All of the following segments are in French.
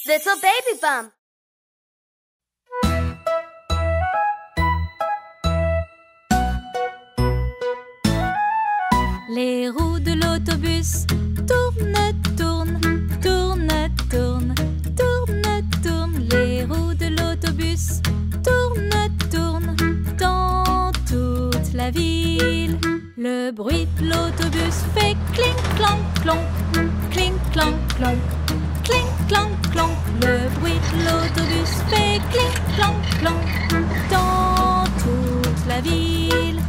Little baby bump. Les roues de l'autobus tournent, tournent, tournent, tournent, tournent, tournent. Les roues de l'autobus tournent, tournent dans toute la ville. Le bruit de l'autobus fait clink, clank, clonk, clink, clank, clonk, clink, clank, clonk. Le bruit de l'autobus fait clink, clank, clonk dans toute la ville.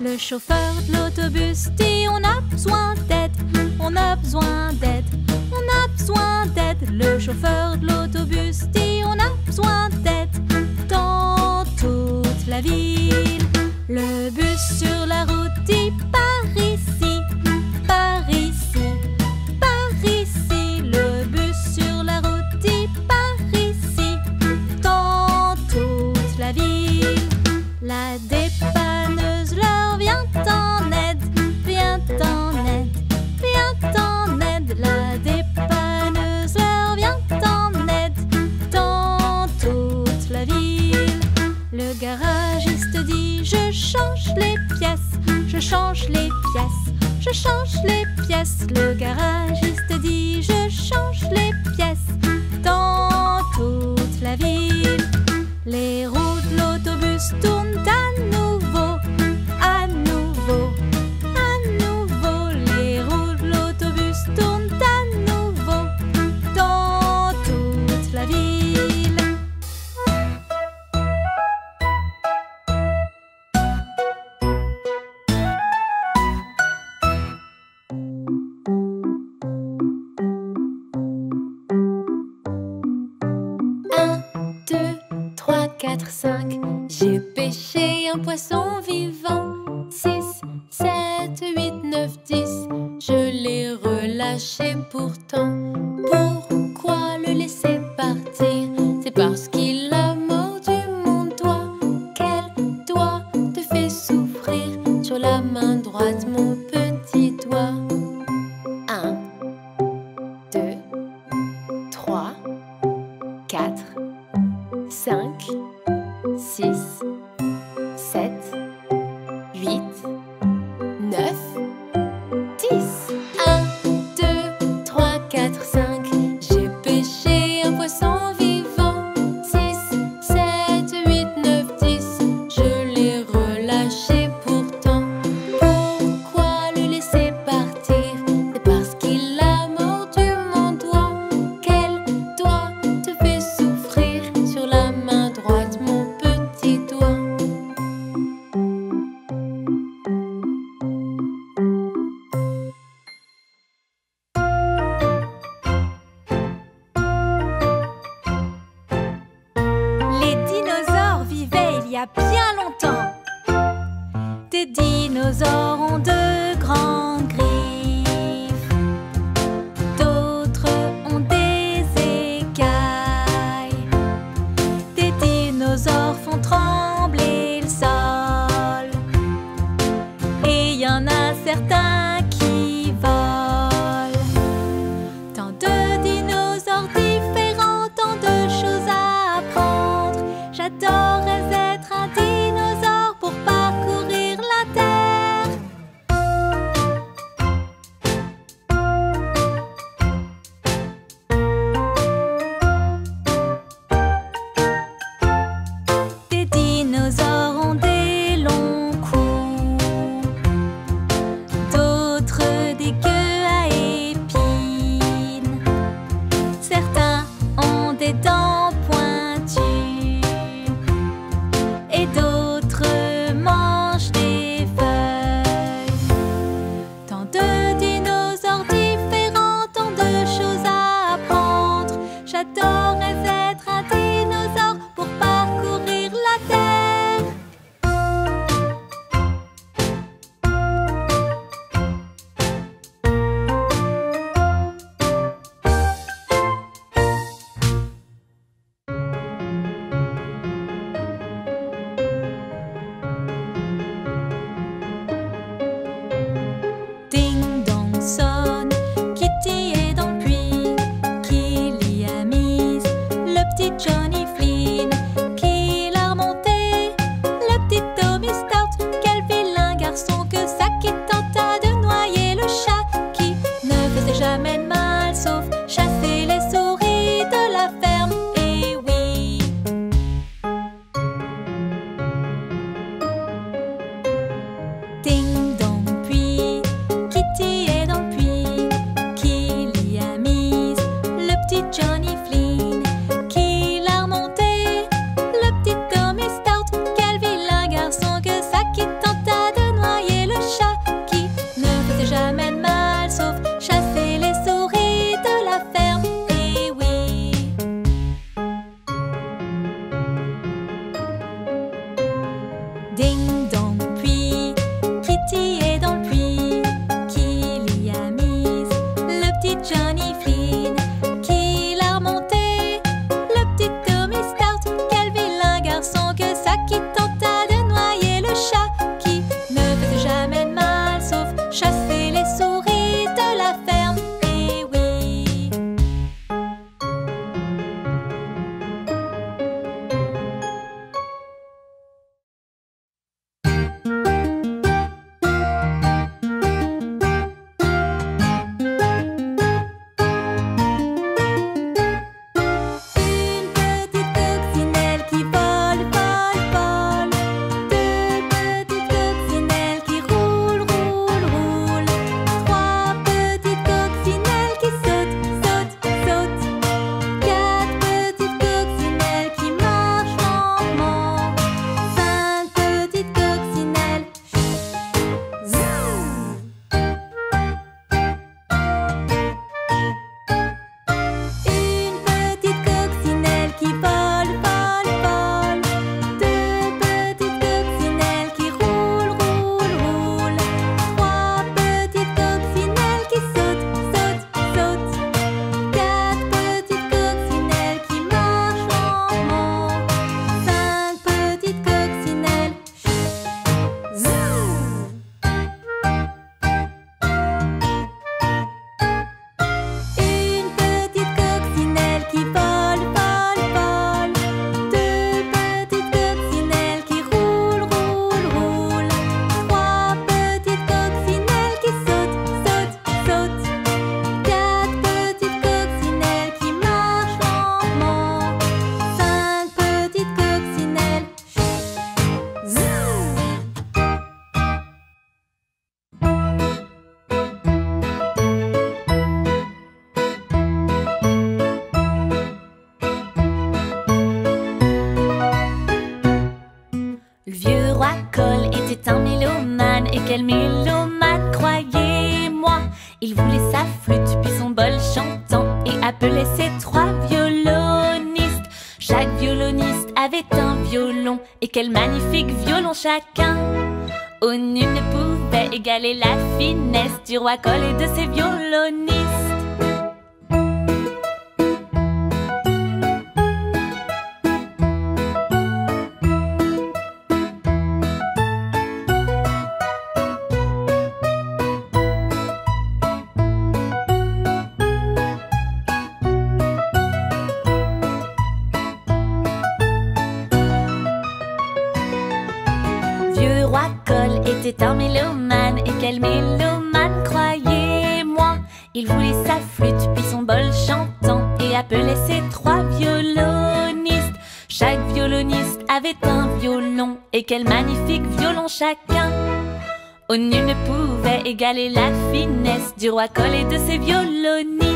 Le chauffeur de l'autobus dit on a besoin d'aide, on a besoin d'aide, on a besoin d'aide. Le chauffeur de l'autobus dit on a besoin d'aide dans toute la ville. Le bus sur la route dit par ici, par ici, par ici. Le bus sur la route dit par ici dans toute la ville. La dépanneuse leur vient en aide, vient en aide, vient en aide. La dépanneuse leur vient en aide dans toute la ville. Le garagiste dit je change les pièces, je change les pièces, je change les pièces. Le garagiste dit je change les pièces dans toute la ville. Les roues de l'autobus tournent à nouveau, à nouveau, à nouveau. Les roues de l'autobus tournent à nouveau dans toute la ville. Quatre, cinq. J'ai pêché un poisson vivant. 6, 7, 8, 9, 10. Je l'ai relâché pourtant. Pourquoi le laisser partir? C'est parce qu'il a mordu mon doigt. Quel doigt te fait souffrir? Sur la main droite, mon petit doigt. 1, 2, 3, 4, 5, 6, 7, 8, 9, 10. 1, 2, 3, 4, 5. J'ai pêché un poisson vivant. 6, 7, 8, 9, 10. Je l'ai relâché pourtant. Pourquoi le laisser partir? C'est parce qu'il a mordu mon doigt. Quel doigt te fait souffrir? Sur la main droite, mon petit doigt. Les dinosaures vivaient il y a bien longtemps. Des dinosaures ont de grandes griffes, d'autres ont des écailles. Des dinosaures font trembler le sol, et il y en a certains qui volent. Tant de dinosaures différents, tant de choses à apprendre. J'adorerais être un dinosaure pour parcourir la terre. Johnny Flynn qui l'a remonté. Le petit Tommy Stout, quel vilain garçon que ça, qui tenta de noyer le chat, qui ne faisait jamais de mal sauf chasser les souris de la ferme. Et oui. Ding dong, puis Kitty est dans le puits. Qui l'y a mise? Le petit Johnny Flynn qui l'a remonté. Le petit Tommy Stout, quel vilain garçon que ça, qui tenta de noyer le chat, qui ne faisait jamais de mal sauf chasser les souris de la ferme. Et oui. Ding dong, puis Kitty est dans le puits. Qui l'y a mise? Le petit Johnny Flynn qui l'a remonté. Le petit Tommy Stout, quel vilain garçon que ça, qui tenta de noyer le chat, qui ne faisait jamais de mal sauf chasser les souris de la ferme. Et oui. Une petite coccinelle qui vole, vole, vole. Deux petites coccinelles qui roulent, roulent, roulent. Trois petites coccinelles qui sautent, sautent, sautent. Quatre petites coccinelles qui marchent lentement. Cinq petites coccinelles. Zzzz. Une petite coccinelle qui vole, vole, vole. Deux petites coccinelles qui roulent, roulent, roulent. Trois petites coccinelles qui sautent, sautent, sautent. Quatre petites coccinelles qui marchent lentement. Cinq petites coccinelles. Zzzz. Une petite coccinelle qui vole, vole, vole. Deux petites coccinelles qui roulent, roulent, roulent. Trois petites coccinelles qui sautent, sautent, sautent. Quatre petites coccinelles qui marchent lentement. Cinq petites coccinelles. Zzzz. Le vieux roi Cole était un mélomane. Et quel mélomane, croyez-moi. Il voulait sa flûte puis son bol chantant, et appelait ses trois violonistes. Chaque violoniste avait un violon, et quel magnifique violon chacun. Oh, nul ne pouvait égaler la finesse du roi Cole et de ses violonistes. Vieux roi Cole était un mélomane. Et quel mélomane, croyez-moi. Il voulait sa flûte puis son bol chantant, et appelait ses trois violonistes. Chaque violoniste avait un violon, et quel magnifique violon chacun. Oh, nul ne pouvait égaler la finesse du roi Cole et de ses violonistes.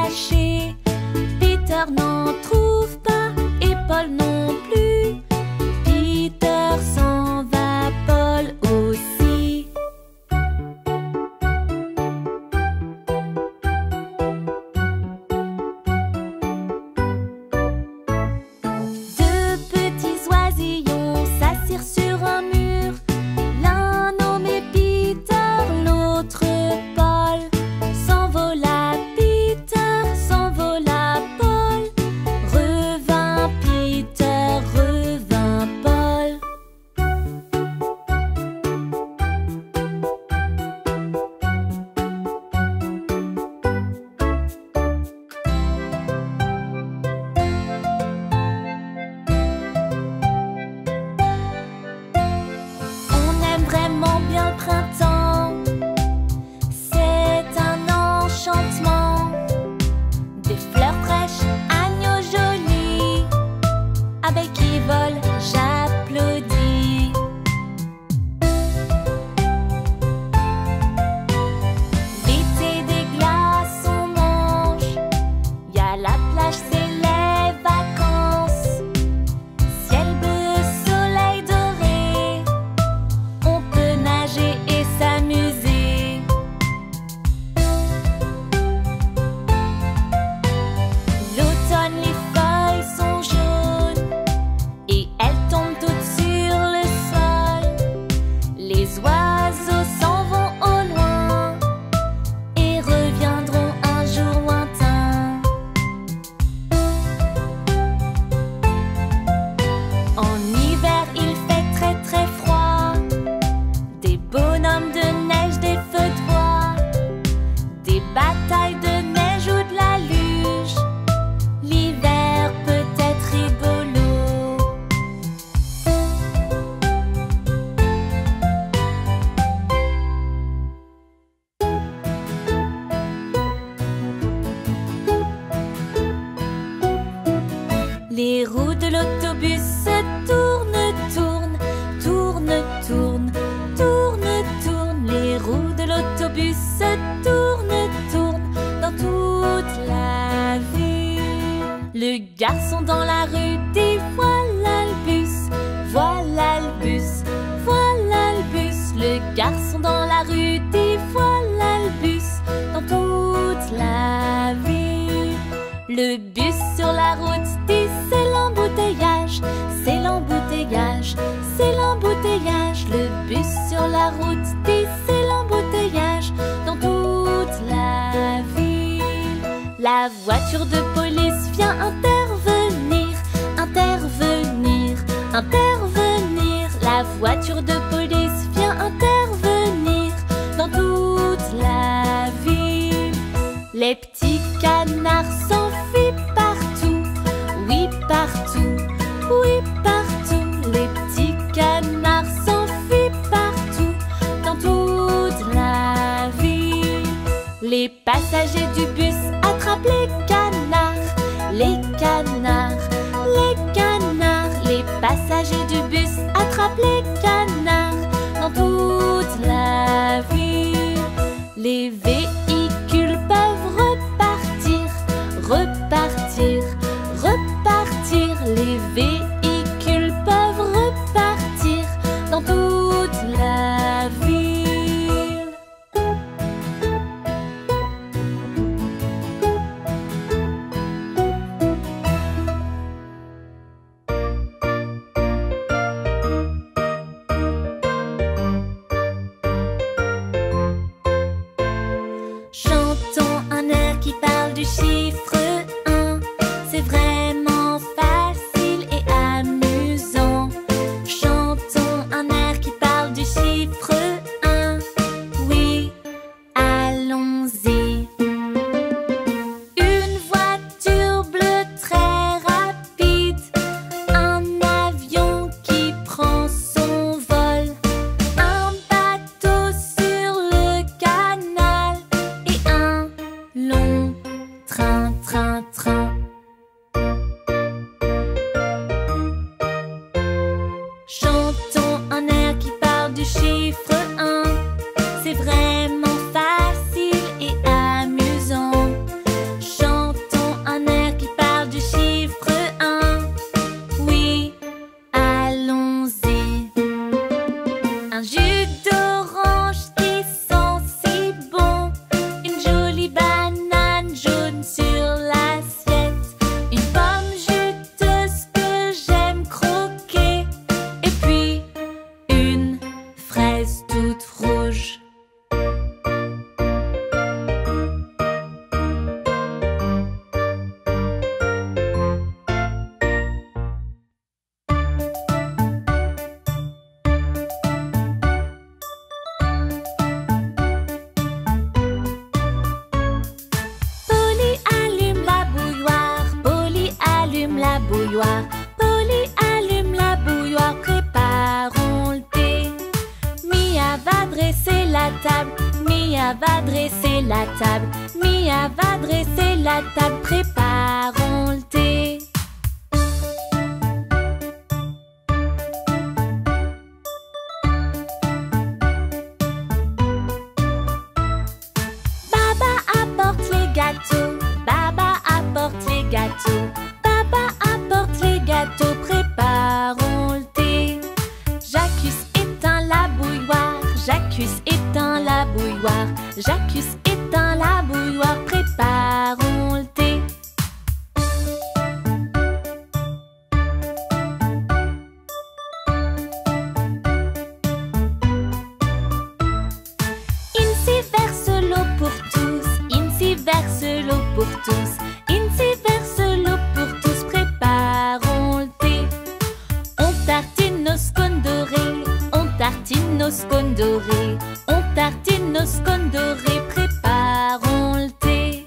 caché. Peter n'en trouve pas et Paul non plus. Peter s'en va, Paul aussi. Deux petits oisillons s'assirent sur un mur. L'un nommé Peter, l'autre Paul. S'envola Peter, s'envola Paul. Revint Peter, revint Paul. On aime vraiment bien le printemps. C'est un enchantement. Des fleurs fraîches, agneaux jolis, abeilles qui volent, j'applaudis. L'été des glaces, on mange. Y a la plage, c'est les vacances. Ciel bleu, soleil doré, on peut nager et s'amuser. L'automne, les feuilles sont jaunes et elles tombent toutes sur le sol. Les oiseaux s'en vont au loin et reviendront un jour lointain. En hiver, il fait très très froid. Des bonhommes de neige, des feux de bois, des batailles de neige ou de la luge. L'hiver peut être rigolo. Les roues de l'autobus se tournent, tournent, tournent, tournent, tournent, tournent. Les roues de l'autobus se tournent, tournent dans toute la ville. Le garçon dans la rue dit voilà le bus, voilà le bus, voilà le bus. Le garçon dans la rue dit voilà le bus dans toute la ville. Le bus sur la route dit c'est l'embouteillage, c'est l'embouteillage, c'est l'embouteillage. Le bus sur la route dit c'est l'embouteillage dans toute la ville. La voiture de police vient intervenir, intervenir, intervenir. La voiture de police vient intervenir dans toute la ville. Les petits canards s'enfuient partout, oui partout, oui partout. Les petits canards s'enfuient partout dans toute la ville. Les passagers du bus attrapent les canards, les canards, les canards. Les passagers du bus attrapent les canards dans toute la ville. Les véhicules peuvent repartir, repartir, repartir. Les véhicules peuvent repartir dans toute la ville. bouilloire. Polly allume la bouilloire, préparons le thé. Mia va dresser la table, Mia va dresser la table, Mia va dresser la table, préparons le thé. Baba apporte les gâteaux, Baba apporte les gâteaux, Baba apporte les gâteaux, préparons le thé. J'accuse éteint la bouilloire, J'accuse éteint la bouilloire, J'accuse éteint la bouilloire, préparons le thé. Incy verse l'eau pour tous, Incy verse l'eau pour tous, Incy verse l'eau pour tous, préparons le thé. On tartine nos scones dorés, on tartine nos scones dorés, on tartine nos scones dorés, préparons le thé.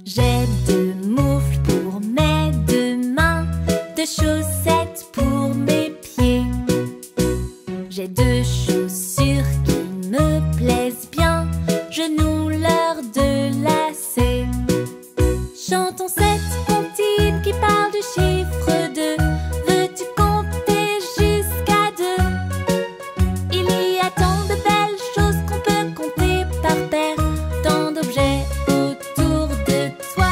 J'ai deux moufles pour mes deux mains, deux chaussettes pour mes pieds. J'ai deux chaussures qui me plaisent bien, je noue leurs deux lacets. Chantons cette comptine qui parle du chiffre 2. Veux-tu compter jusqu'à 2? Il y a tant de belles choses qu'on peut compter par paire, tant d'objets autour de toi.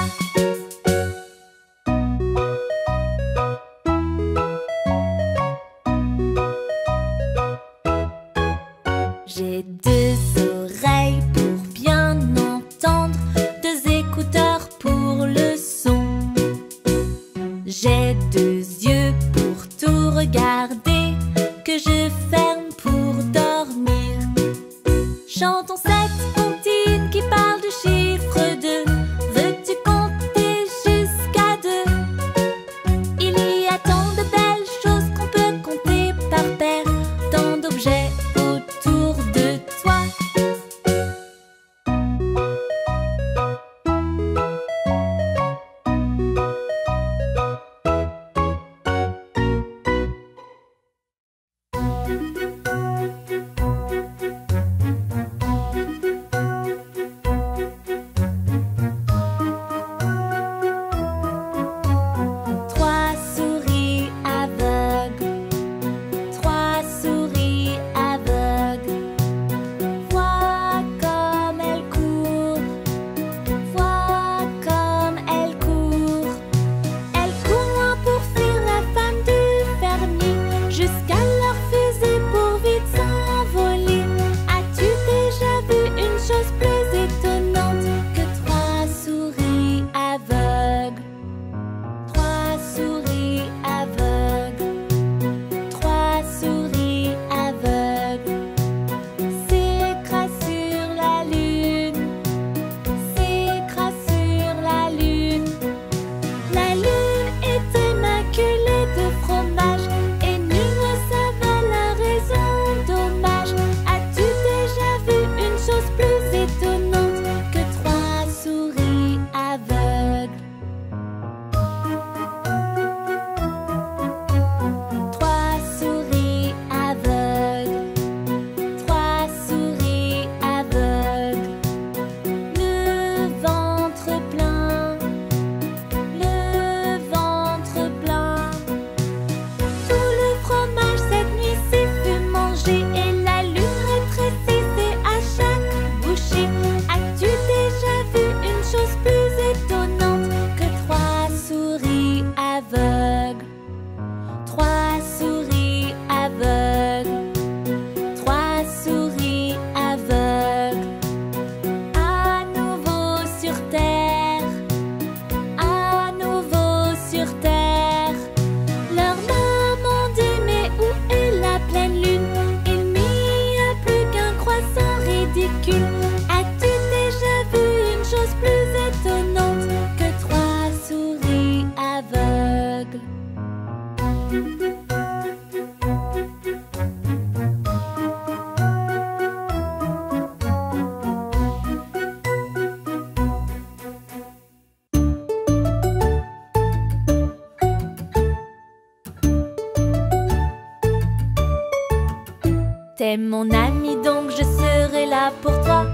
T'es mon ami donc je serai là pour toi.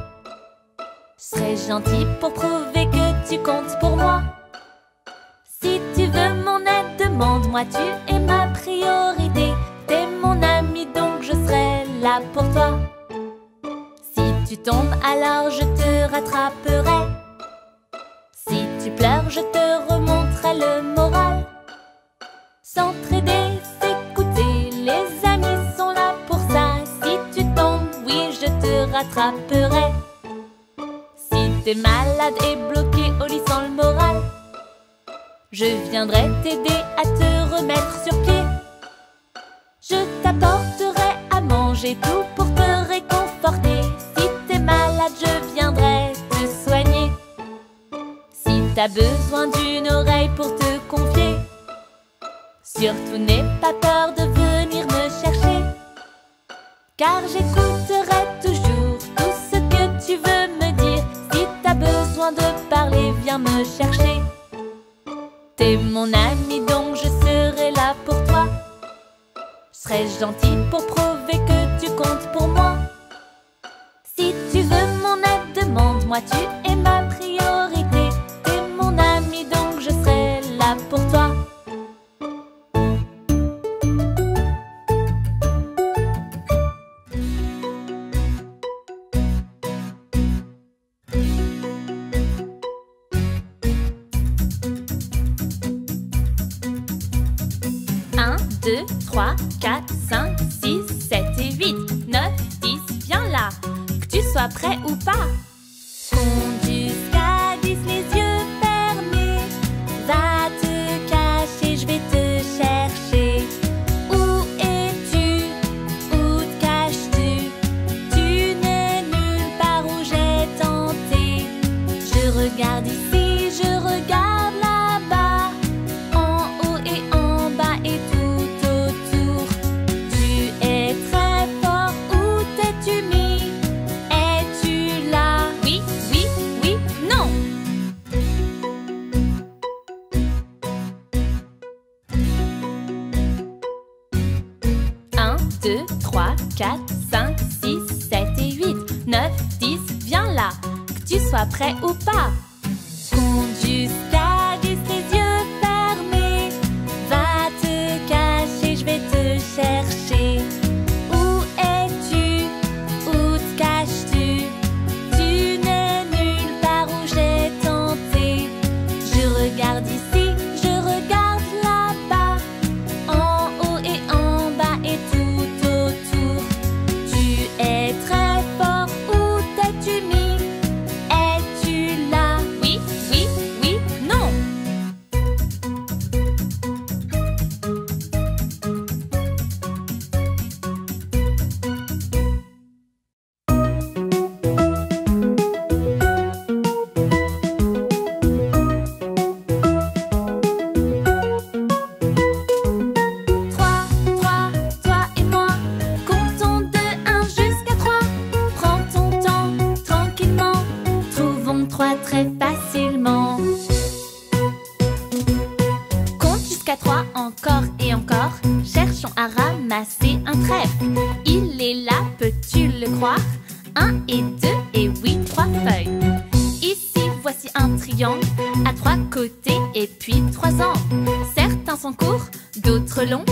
Je serai gentil pour prouver que tu comptes pour moi. Si tu veux mon aide, demande-moi, tu es ma priorité. T'es mon ami donc je serai là pour toi. Si tu tombes alors je te rattraperai. Si tu pleures je te remonterai le moral. S'entraider, s'écouter, les amis sont là pour ça. Si tu tombes, oui je te rattraperai. Si t'es malade et bloqué au lit sans le moral, je viendrai t'aider à te remettre sur pied. Je t'apporterai à manger, tout pour te réconforter. Si t'es malade, je viendrai te soigner. Si t'as besoin d'une oreille pour te confier, surtout n'aie pas peur de venir me chercher. Car j'écouterai toujours tout ce que tu veux me dire. Si t'as besoin de parler, viens me chercher. T'es mon ami donc je serai là pour toi. Je serai gentil pour prouver que tu comptes pour moi. Si tu veux mon aide, demande-moi, tu es ma priorité. T'es mon ami donc je serai là pour toi. Un, 2, 3, 4, 5, 6, 7 et 8, 9, 10, viens là, que tu sois prêt ou pas. Compte jusqu'à 10 les yeux fermés. Va te cacher, je vais te chercher. Où es-tu? Où te caches-tu? Tu n'es nulle part où j'ai tenté. Je regarde ici, je regarde là-bas, en haut et en bas et tout autour. Tu es très fort, où t'es-tu mis? Es-tu là? Oui, oui, oui, non. 1, 2, 3, 4, 5, 6, 7 et 8, 9, 10, viens là, que tu sois prêt ou pas. Compte jusqu'à 10 les yeux fermés. Va te cacher, je vais te chercher. Où es-tu? Où te caches-tu? Tu n'es nulle part où j'ai tenté. Je regarde ici, je regarde là-bas, en haut et en bas et tout autour. Tu es très fort, où t'es-tu mis? Es-tu là? Oui, oui, oui, non. 3, 3, toi et moi, comptons de 1 jusqu'à 3. Prends ton temps, tranquillement, trouvons 3 très facilement. Compte jusqu'à 3 encore et encore, cherchons à ramasser un trèfle. Il est là, peux-tu le croire? 1 et 2 et oui, 3 feuilles. Ici, voici un triangle à 3 côtés et puis 3 angles. Certains sont courts, d'autres longs.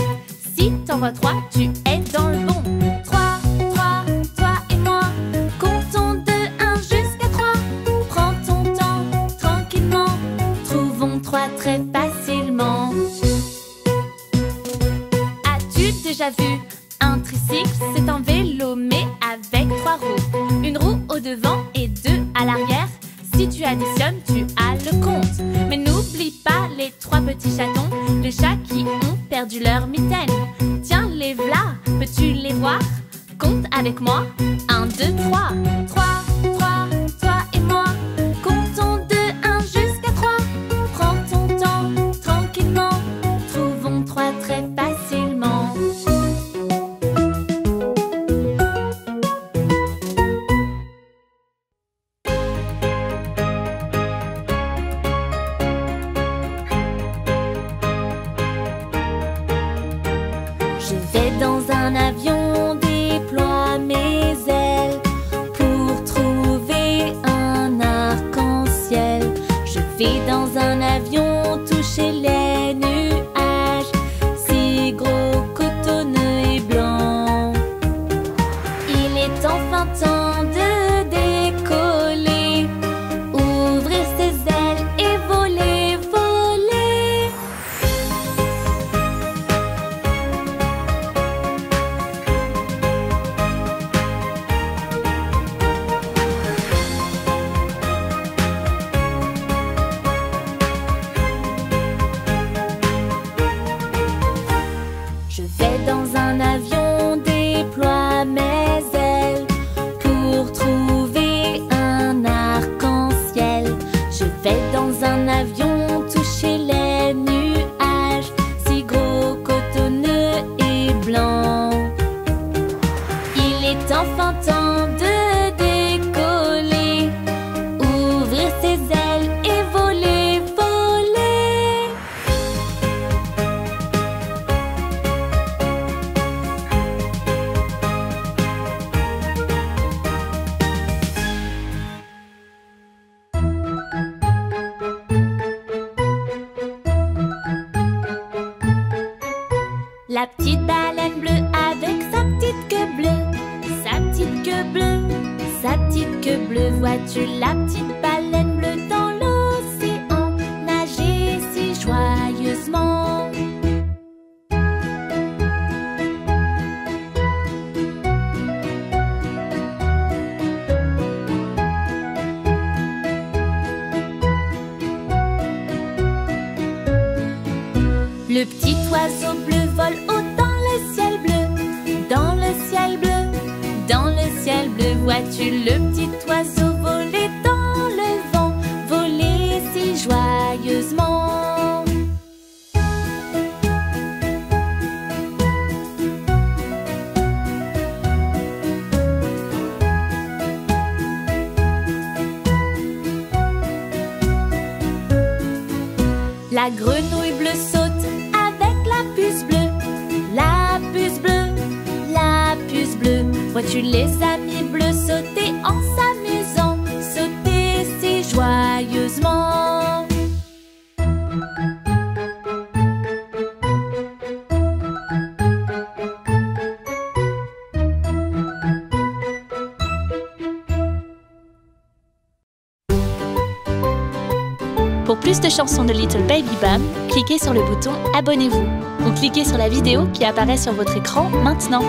Si t'en vois 3, tu es dans le bon. 3, 3, toi et moi, comptons de 1 jusqu'à 3. Prends ton temps, tranquillement, trouvons 3 très facilement. As-tu déjà vu un tricycle? C'est un vélo mais avec 3 roues. Une roue au devant et 2 à l'arrière. Si tu additionnes, tu as le compte. Mais n'oublie pas les 3 petits chatons, les chats qui ont perdu leur mitaine. Tiens, les v'là, peux-tu les voir? Compte avec moi, 1, 2, 3. 3, 3, toi et moi, comptons de 1 jusqu'à 3. Prends ton temps, tranquillement, trouvons 3 très facilement. Je vais dans un avion, déploie vais dans un avion toucher les nuages, si gros, cotonneux et blanc. Il est enfin temps de décoller, ouvrir ses ailes et voler, voler. Je vais dans un avion, déploie mes ailes pour trouver un arc-en-ciel. Je vais dans un avion toucher les nuages, si gros, cotonneux et blanc. Il est enfin temps de décoller, ouvrir ses ailes et voler, voler. La petite baleine bleue avec sa petite queue bleue, sa petite queue bleue, sa petite queue bleue. Vois-tu la petite baleine bleue dans l'océan nager si joyeusement? Le petit oiseau bleu vole haut dans le ciel bleu, dans le ciel bleu, dans le ciel bleu. Vois-tu le petit oiseau voler dans le vent, voler si joyeusement? La grenouille bleue saute avec la puce bleue, la puce bleue, la puce bleue. Vois-tu les amis bleus sauter en s'amusant, sauter si joyeusement? Pour plus de chansons de Little Baby Bam, cliquez sur le bouton Abonnez-vous ou cliquez sur la vidéo qui apparaît sur votre écran maintenant.